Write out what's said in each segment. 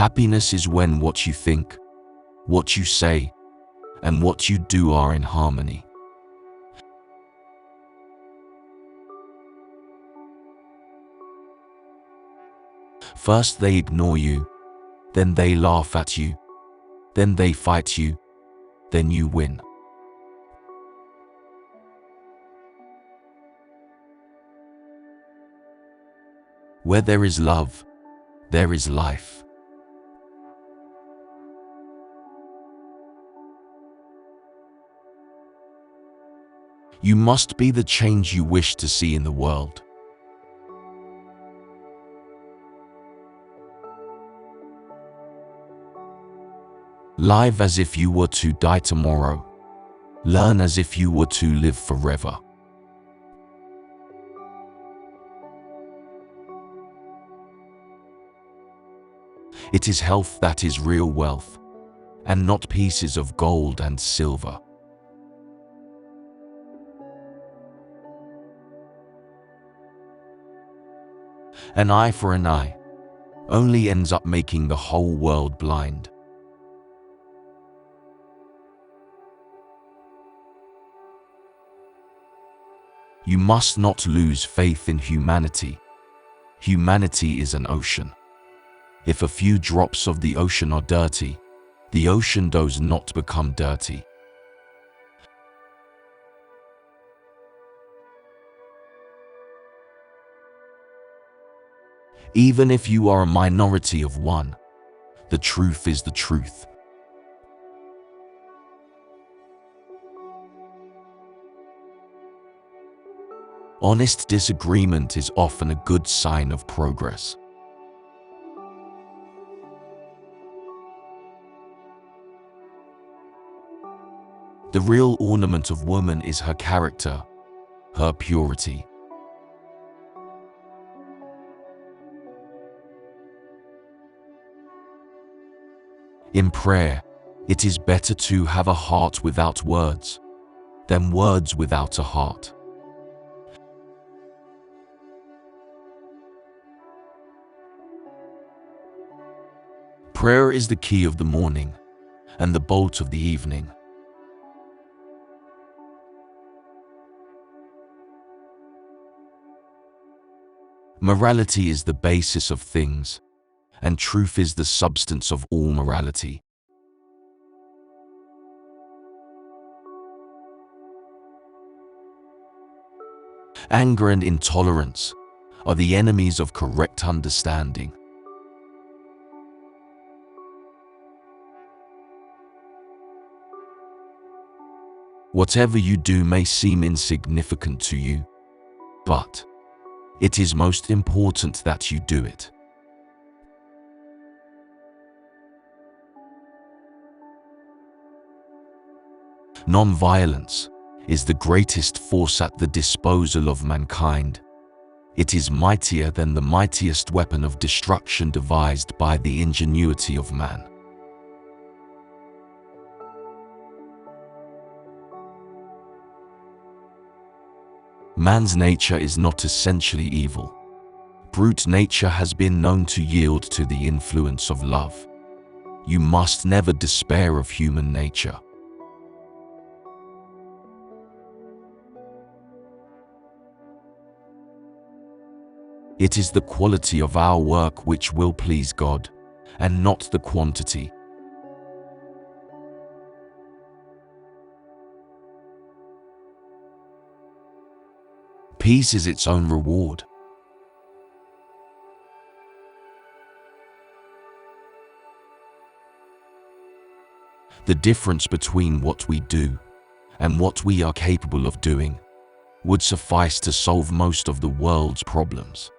Happiness is when what you think, what you say, and what you do are in harmony. First they ignore you, then they laugh at you, then they fight you, then you win. Where there is love, there is life. You must be the change you wish to see in the world. Live as if you were to die tomorrow. Learn as if you were to live forever. It is health that is real wealth, and not pieces of gold and silver. An eye for an eye only ends up making the whole world blind. You must not lose faith in humanity. Humanity is an ocean. If a few drops of the ocean are dirty, the ocean does not become dirty. Even if you are a minority of one, the truth is the truth. Honest disagreement is often a good sign of progress. The real ornament of woman is her character, her purity. In prayer, it is better to have a heart without words than words without a heart. Prayer is the key of the morning and the bolt of the evening. Morality is the basis of things, and truth is the substance of all morality. Anger and intolerance are the enemies of correct understanding. Whatever you do may seem insignificant to you, but it is most important that you do it. Non-violence is the greatest force at the disposal of mankind. It is mightier than the mightiest weapon of destruction devised by the ingenuity of man. Man's nature is not essentially evil. Brute nature has been known to yield to the influence of love. You must never despair of human nature. It is the quality of our work which will please God, and not the quantity. Peace is its own reward. The difference between what we do and what we are capable of doing would suffice to solve most of the world's problems.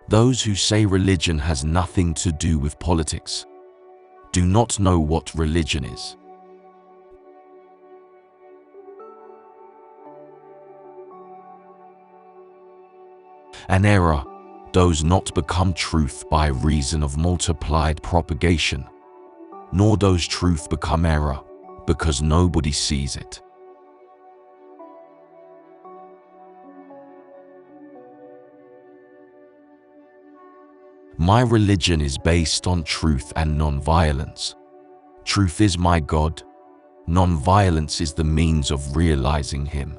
Those who say religion has nothing to do with politics do not know what religion is. An error does not become truth by reason of multiplied propagation, nor does truth become error because nobody sees it. My religion is based on truth and non-violence. Truth is my God. Non-violence is the means of realizing Him.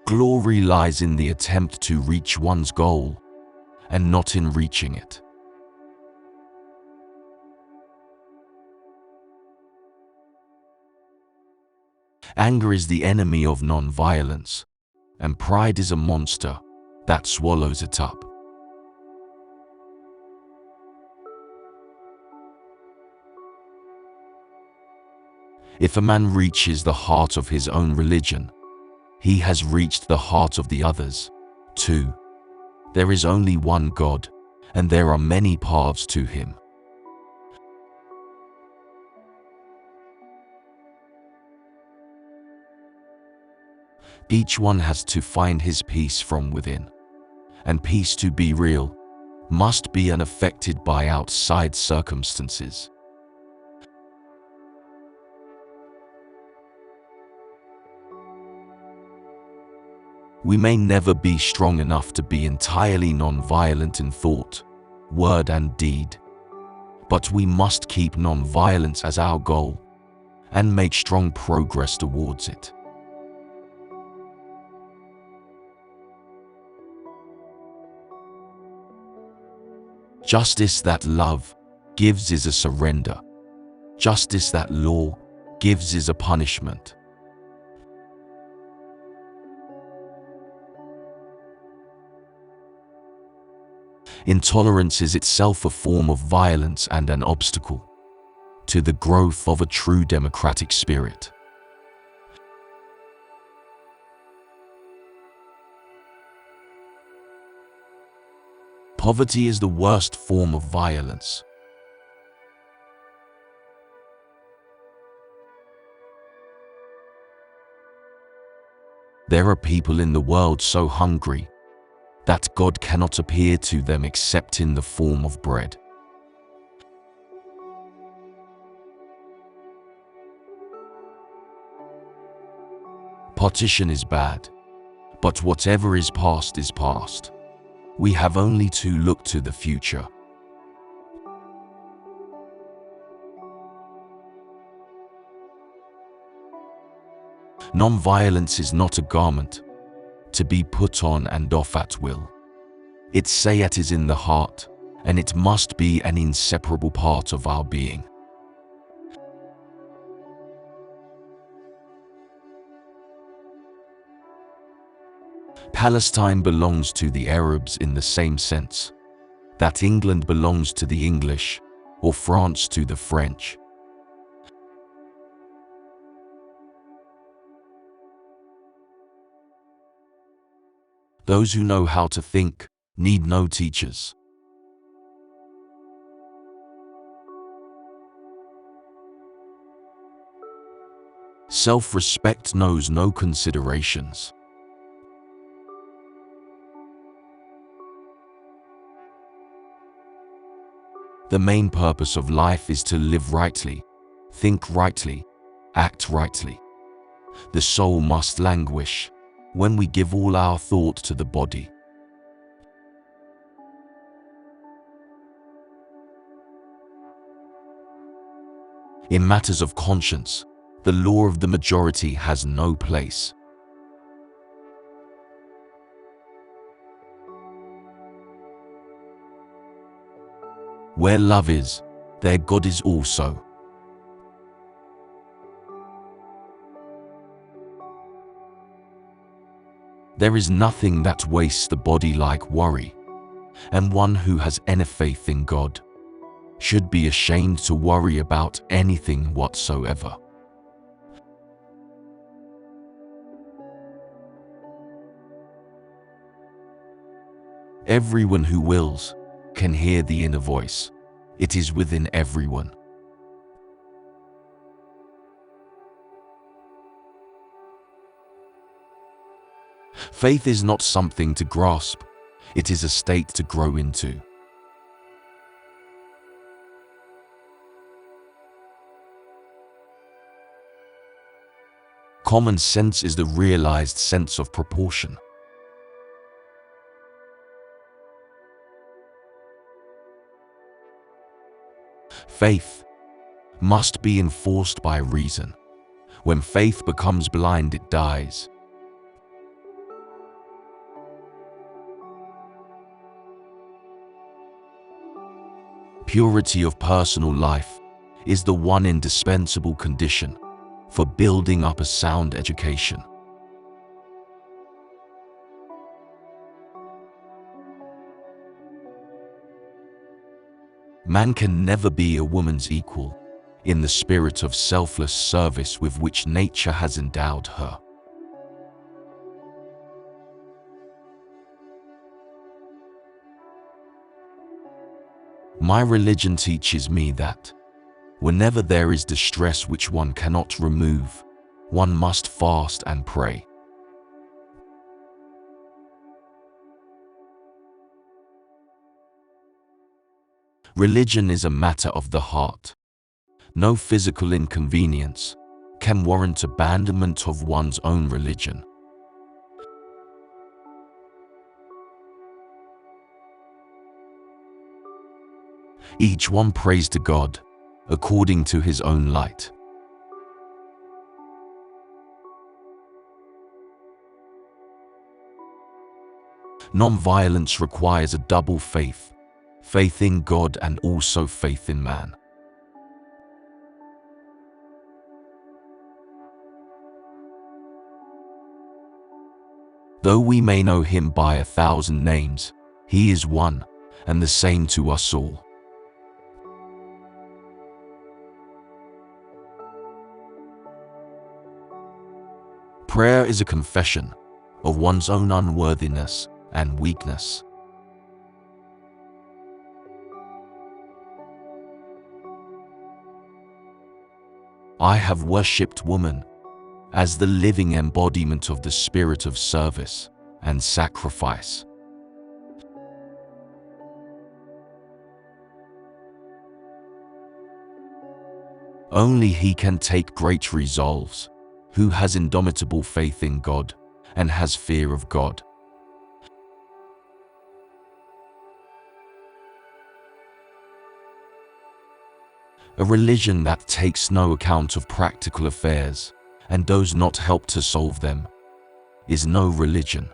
Glory lies in the attempt to reach one's goal, and not in reaching it. Anger is the enemy of non-violence, and pride is a monster that swallows it up. If a man reaches the heart of his own religion, he has reached the heart of the others, too. There is only one God, and there are many paths to Him. Each one has to find his peace from within, and peace, to be real, must be unaffected by outside circumstances. We may never be strong enough to be entirely non-violent in thought, word and deed, but we must keep non-violence as our goal and make strong progress towards it. Justice that love gives is a surrender. Justice that law gives is a punishment. Intolerance is itself a form of violence and an obstacle to the growth of a true democratic spirit. Poverty is the worst form of violence. There are people in the world so hungry that God cannot appear to them except in the form of bread. Partition is bad, but whatever is past is past. We have only to look to the future. Non-violence is not a garment to be put on and off at will. Its sayat is in the heart, and it must be an inseparable part of our being. Palestine belongs to the Arabs in the same sense that England belongs to the English, or France to the French. Those who know how to think need no teachers. Self-respect knows no considerations. The main purpose of life is to live rightly, think rightly, act rightly. The soul must languish when we give all our thought to the body. In matters of conscience, the law of the majority has no place. Where love is, there God is also. There is nothing that wastes the body like worry, and one who has any faith in God should be ashamed to worry about anything whatsoever. Everyone who wills can hear the inner voice. It is within everyone. Faith is not something to grasp, it is a state to grow into. Common sense is the realized sense of proportion. Faith must be enforced by reason. When faith becomes blind, it dies. Purity of personal life is the one indispensable condition for building up a sound education. Man can never be a woman's equal in the spirit of selfless service with which nature has endowed her. My religion teaches me that whenever there is distress which one cannot remove, one must fast and pray. Religion is a matter of the heart. No physical inconvenience can warrant abandonment of one's own religion. Each one prays to God according to his own light. Non-violence requires a double faith, faith in God and also faith in man. Though we may know him by 1,000 names, he is one and the same to us all. Prayer is a confession of one's own unworthiness and weakness. I have worshipped woman as the living embodiment of the spirit of service and sacrifice. Only he can take great resolves who has indomitable faith in God and has fear of God. A religion that takes no account of practical affairs and does not help to solve them is no religion.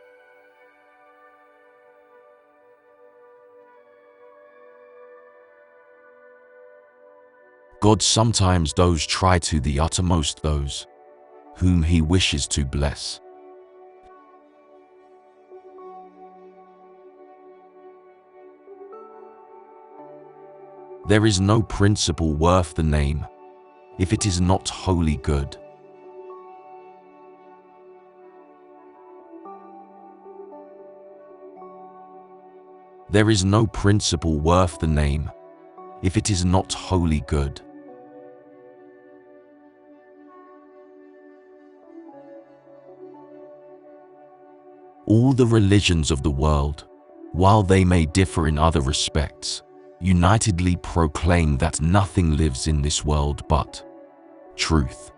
God sometimes does try to the uttermost those whom he wishes to bless. There is no principle worth the name if it is not wholly good. There is no principle worth the name if it is not wholly good. All the religions of the world, while they may differ in other respects, unitedly proclaim that nothing lives in this world but truth.